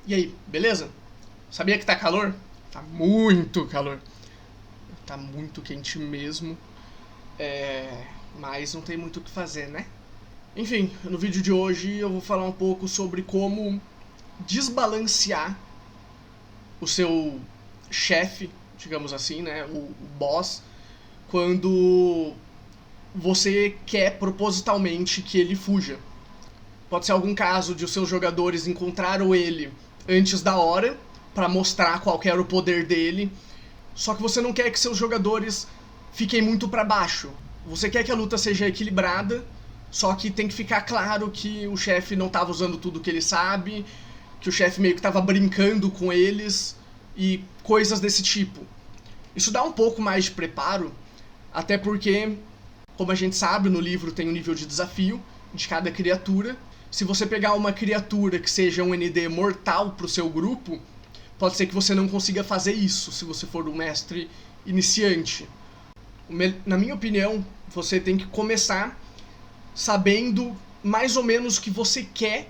E aí, beleza? Sabia que tá calor? Tá muito calor. Tá muito quente mesmo. Mas não tem muito o que fazer, né? Enfim, no vídeo de hoje eu vou falar um pouco sobre como desbalancear o seu chefe, digamos assim, né? O boss, quando você quer propositalmente que ele fuja. Pode ser algum caso de os seus jogadores encontraram ele antes da hora para mostrar qual era o poder dele, só que você não quer que seus jogadores fiquem muito para baixo. Você quer que a luta seja equilibrada, só que tem que ficar claro que o chefe não estava usando tudo que ele sabe, que o chefe meio que estava brincando com eles e coisas desse tipo. Isso dá um pouco mais de preparo, até porque, como a gente sabe, no livro tem um nível de desafio de cada criatura. Se você pegar uma criatura que seja um ND mortal pro seu grupo, pode ser que você não consiga fazer isso se você for um mestre iniciante. Na minha opinião, você tem que começar sabendo mais ou menos o que você quer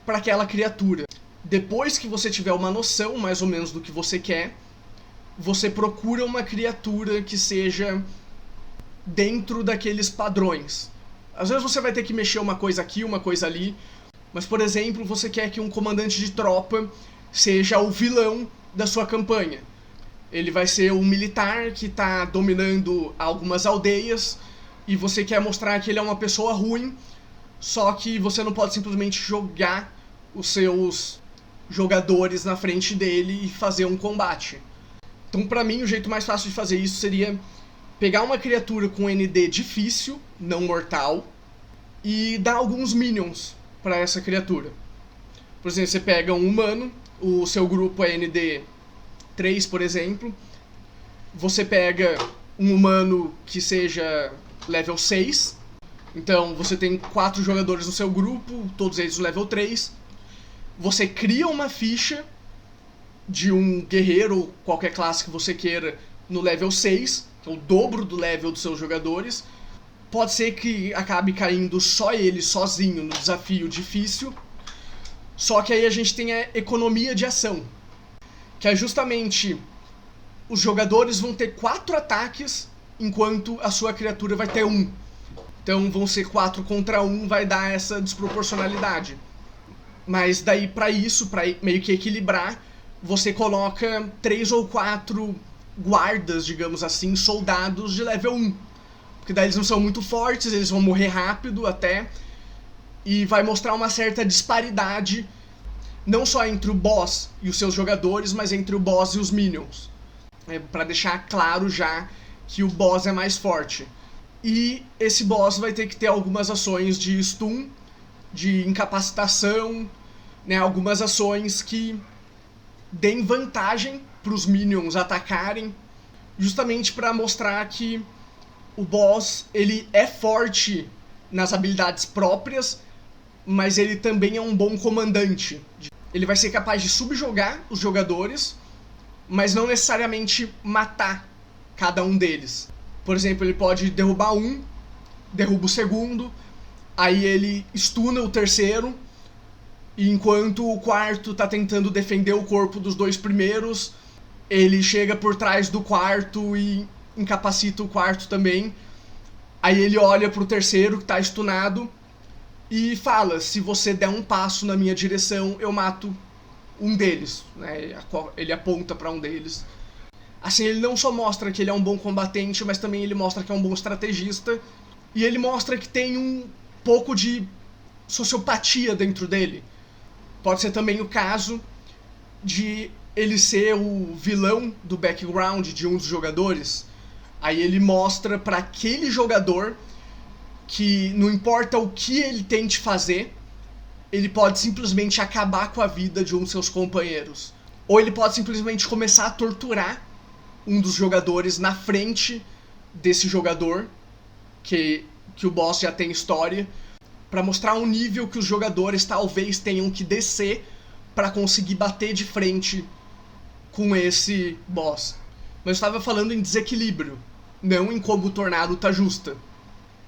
para aquela criatura. Depois que você tiver uma noção mais ou menos do que você quer, você procura uma criatura que seja dentro daqueles padrões. Às vezes você vai ter que mexer uma coisa aqui, uma coisa ali, mas, por exemplo, você quer que um comandante de tropa seja o vilão da sua campanha. Ele vai ser um militar que está dominando algumas aldeias e você quer mostrar que ele é uma pessoa ruim, só que você não pode simplesmente jogar os seus jogadores na frente dele e fazer um combate. Então, pra mim, o jeito mais fácil de fazer isso seria pegar uma criatura com ND difícil, não mortal, e dar alguns minions para essa criatura. Por exemplo, você pega um humano, o seu grupo é ND 3, por exemplo. Você pega um humano que seja level 6. Então você tem 4 jogadores no seu grupo, todos eles no level 3. Você cria uma ficha de um guerreiro ou qualquer classe que você queira no level 6, que é o dobro do level dos seus jogadores. Pode ser que acabe caindo só ele sozinho no desafio difícil. Só que aí a gente tem a economia de ação, que é justamente os jogadores vão ter 4 ataques, enquanto a sua criatura vai ter 1. Então vão ser 4 contra 1, vai dar essa desproporcionalidade. Mas daí pra isso, pra meio que equilibrar, você coloca 3 ou 4 guardas, digamos assim, soldados de level 1. Porque daí eles não são muito fortes, eles vão morrer rápido até, e vai mostrar uma certa disparidade, não só entre o boss e os seus jogadores, mas entre o boss e os minions. Pra deixar claro já que o boss é mais forte. E esse boss vai ter que ter algumas ações de stun, de incapacitação, né, algumas ações que deem vantagem para os minions atacarem, justamente para mostrar que o boss ele é forte nas habilidades próprias, mas ele também é um bom comandante. Ele vai ser capaz de subjugar os jogadores, mas não necessariamente matar cada um deles. Por exemplo, ele pode derrubar um, derruba o segundo, aí ele stuna o terceiro, e enquanto o quarto tá tentando defender o corpo dos 2 primeiros, ele chega por trás do quarto e incapacita o quarto também. Aí ele olha pro terceiro que tá stunado e fala: se você der um passo na minha direção, eu mato um deles, né? Ele aponta pra um deles. Assim, ele não só mostra que ele é um bom combatente, mas também ele mostra que é um bom estrategista. E ele mostra que tem um pouco de sociopatia dentro dele. Pode ser também o caso de ele ser o vilão do background de um dos jogadores. Aí ele mostra para aquele jogador que não importa o que ele tente fazer, ele pode simplesmente acabar com a vida de um dos seus companheiros. Ou ele pode simplesmente começar a torturar um dos jogadores na frente desse jogador, que o boss já tem história, para mostrar um nível que os jogadores talvez tenham que descer para conseguir bater de frente com esse boss. Mas eu estava falando em desequilíbrio, não em como tornar a luta justa.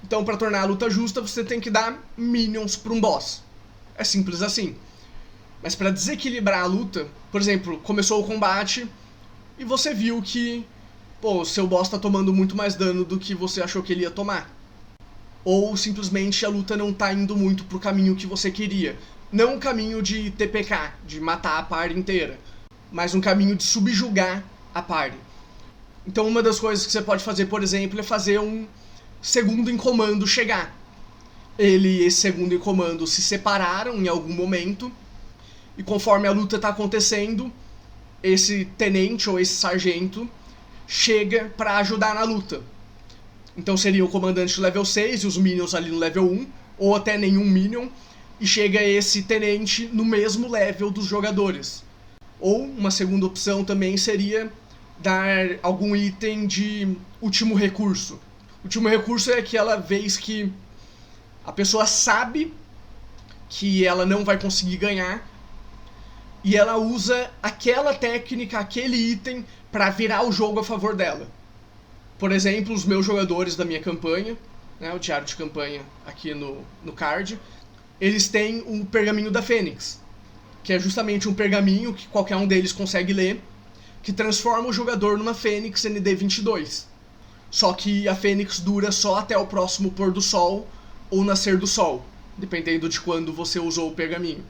Então, para tornar a luta justa, você tem que dar minions para um boss. É simples assim. Mas para desequilibrar a luta, por exemplo, começou o combate e você viu que, pô, o seu boss tá tomando muito mais dano do que você achou que ele ia tomar. Ou simplesmente a luta não tá indo muito pro caminho que você queria. Não um caminho de TPK, de matar a party inteira, mas um caminho de subjugar a party. Então uma das coisas que você pode fazer, por exemplo, é fazer um segundo em comando chegar. Ele e esse segundo em comando se separaram em algum momento, e conforme a luta tá acontecendo, esse tenente ou esse sargento chega para ajudar na luta. Então seria o comandante level 6 e os minions ali no level 1, ou até nenhum minion, e chega esse tenente no mesmo level dos jogadores. Ou uma segunda opção também seria dar algum item de último recurso. Último recurso é aquela vez que a pessoa sabe que ela não vai conseguir ganhar e ela usa aquela técnica, aquele item para virar o jogo a favor dela. Por exemplo, os meus jogadores da minha campanha, né, o diário de campanha aqui no card, eles têm o Pergaminho da Fênix, que é justamente um pergaminho que qualquer um deles consegue ler, que transforma o jogador numa Fênix ND22. Só que a Fênix dura só até o próximo pôr do sol ou nascer do sol, dependendo de quando você usou o pergaminho.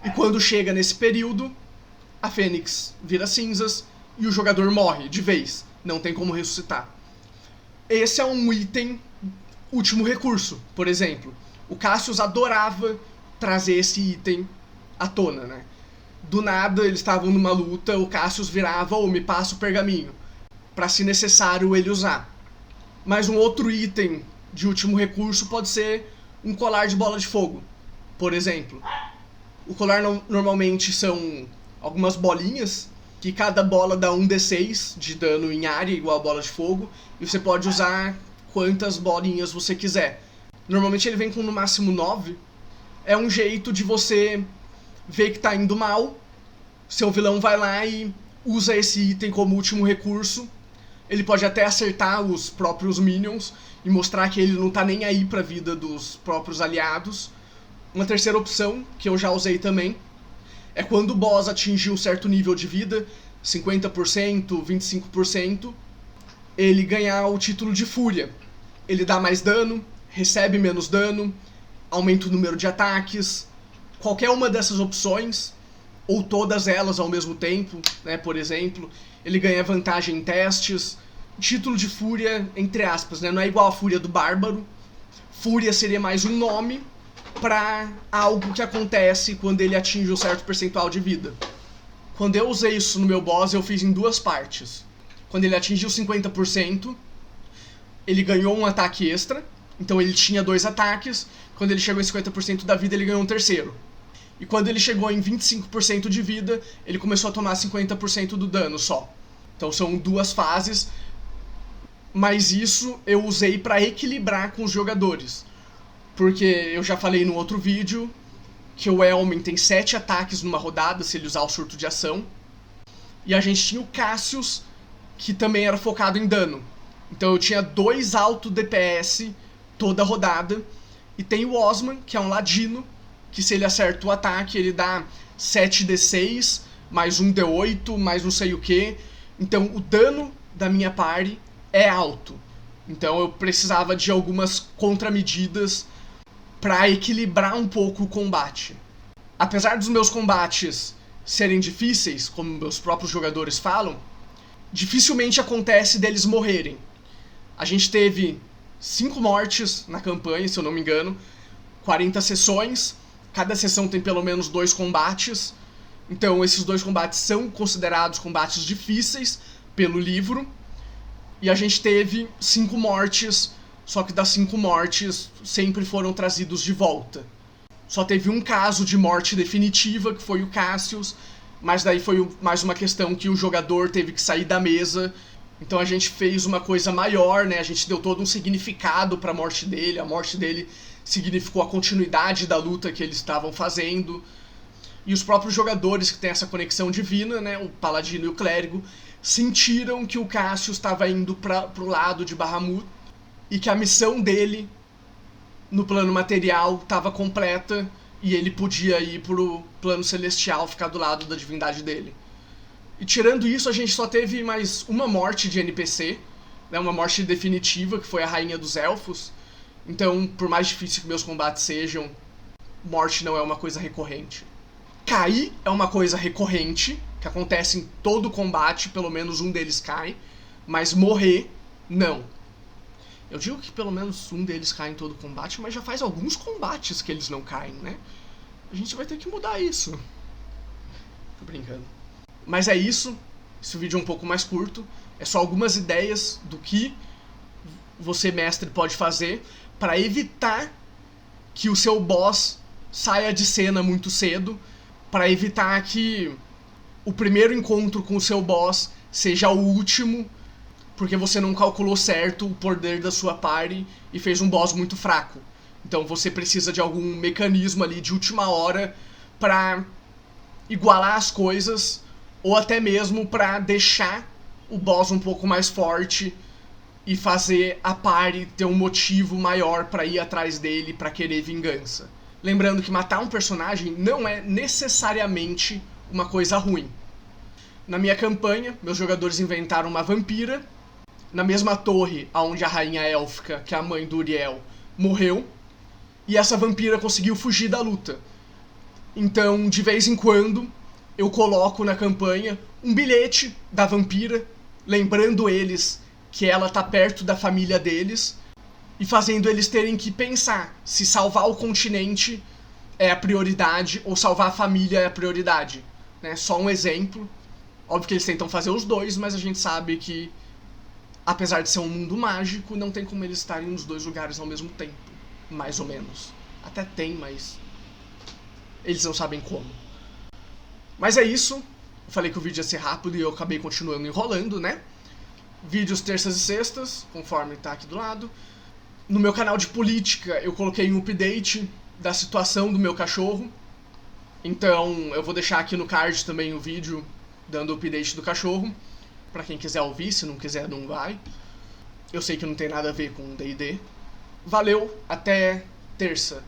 E quando chega nesse período, a Fênix vira cinzas e o jogador morre de vez, não tem como ressuscitar. Esse é um item último recurso, por exemplo. O Cassius adorava trazer esse item à tona, né? Do nada, eles estavam numa luta, o Cassius virava, me passa o pergaminho, para se necessário ele usar. Mas um outro item de último recurso pode ser um colar de bola de fogo, por exemplo. O colar normalmente são algumas bolinhas, que cada bola dá 1d6 de dano em área igual a bola de fogo, e você pode usar quantas bolinhas você quiser. Normalmente ele vem com no máximo 9. É um jeito de você ver que tá indo mal, seu vilão vai lá e usa esse item como último recurso. Ele pode até acertar os próprios minions e mostrar que ele não tá nem aí pra vida dos próprios aliados. Uma terceira opção, que eu já usei também, é quando o boss atingir um certo nível de vida, 50%, 25%, ele ganhar o título de Fúria. Ele dá mais dano, recebe menos dano, aumenta o número de ataques. Qualquer uma dessas opções, ou todas elas ao mesmo tempo, né, por exemplo, ele ganha vantagem em testes. Título de Fúria, entre aspas, né, não é igual a Fúria do Bárbaro. Fúria seria mais um nome para algo que acontece quando ele atinge um certo percentual de vida. Quando eu usei isso no meu boss, eu fiz em duas partes. Quando ele atingiu 50%, ele ganhou um ataque extra, então ele tinha 2 ataques. Quando ele chegou em 50% da vida, ele ganhou um terceiro. E quando ele chegou em 25% de vida, ele começou a tomar 50% do dano só. Então são 2 fases, mas isso eu usei para equilibrar com os jogadores. Porque eu já falei no outro vídeo que o Elmin tem 7 ataques numa rodada se ele usar o surto de ação. E a gente tinha o Cassius, que também era focado em dano. Então eu tinha 2 alto DPS toda rodada. E tem o Osman, que é um ladino, que se ele acerta o ataque, ele dá 7d6, mais 1d8, mais não sei o que. Então o dano da minha party é alto. Então eu precisava de algumas contramedidas para equilibrar um pouco o combate. Apesar dos meus combates serem difíceis, como meus próprios jogadores falam, dificilmente acontece deles morrerem. A gente teve 5 mortes na campanha, se eu não me engano, 40 sessões, cada sessão tem pelo menos 2 combates, então esses 2 combates são considerados combates difíceis pelo livro, e a gente teve 5 mortes, só que das 5 mortes sempre foram trazidos de volta. Só teve um caso de morte definitiva, que foi o Cassius, mas daí foi mais uma questão que o jogador teve que sair da mesa. Então a gente fez uma coisa maior, né? A gente deu todo um significado para a morte dele. A morte dele significou a continuidade da luta que eles estavam fazendo. E os próprios jogadores que têm essa conexão divina, né? O Paladino e o Clérigo, sentiram que o Cassius estava indo pro lado de Bahamut e que a missão dele no plano material estava completa e ele podia ir pro plano celestial, ficar do lado da divindade dele. E tirando isso, a gente só teve mais uma morte de NPC, né, uma morte definitiva, que foi a Rainha dos Elfos. Então, por mais difícil que meus combates sejam, morte não é uma coisa recorrente. Cair é uma coisa recorrente, que acontece em todo combate, pelo menos um deles cai, mas morrer, não. Eu digo que pelo menos um deles cai em todo combate, mas já faz alguns combates que eles não caem, né? A gente vai ter que mudar isso. Tô brincando. Mas é isso. Esse vídeo é um pouco mais curto. É só algumas ideias do que você, mestre, pode fazer para evitar que o seu boss saia de cena muito cedo, para evitar que o primeiro encontro com o seu boss seja o último, porque você não calculou certo o poder da sua party e fez um boss muito fraco. Então você precisa de algum mecanismo ali de última hora para igualar as coisas, ou até mesmo para deixar o boss um pouco mais forte e fazer a party ter um motivo maior para ir atrás dele, para querer vingança. Lembrando que matar um personagem não é necessariamente uma coisa ruim. Na minha campanha, meus jogadores inventaram uma vampira na mesma torre onde a rainha élfica, que é a mãe do Uriel, morreu, e essa vampira conseguiu fugir da luta. Então, de vez em quando, eu coloco na campanha um bilhete da vampira, lembrando eles que ela tá perto da família deles, e fazendo eles terem que pensar se salvar o continente é a prioridade ou salvar a família é a prioridade. Né? Só um exemplo. Óbvio que eles tentam fazer os dois, mas a gente sabe que, apesar de ser um mundo mágico, não tem como eles estarem nos dois lugares ao mesmo tempo. Mais ou menos. Até tem, mas eles não sabem como. Mas é isso. Eu falei que o vídeo ia ser rápido e eu acabei continuando enrolando, né? Vídeos terças e sextas, conforme tá aqui do lado. No meu canal de política, eu coloquei um update da situação do meu cachorro. Então, eu vou deixar aqui no card também o vídeo dando o update do cachorro. Pra quem quiser ouvir, se não quiser, não vai. Eu sei que não tem nada a ver com D&D. Valeu, até terça.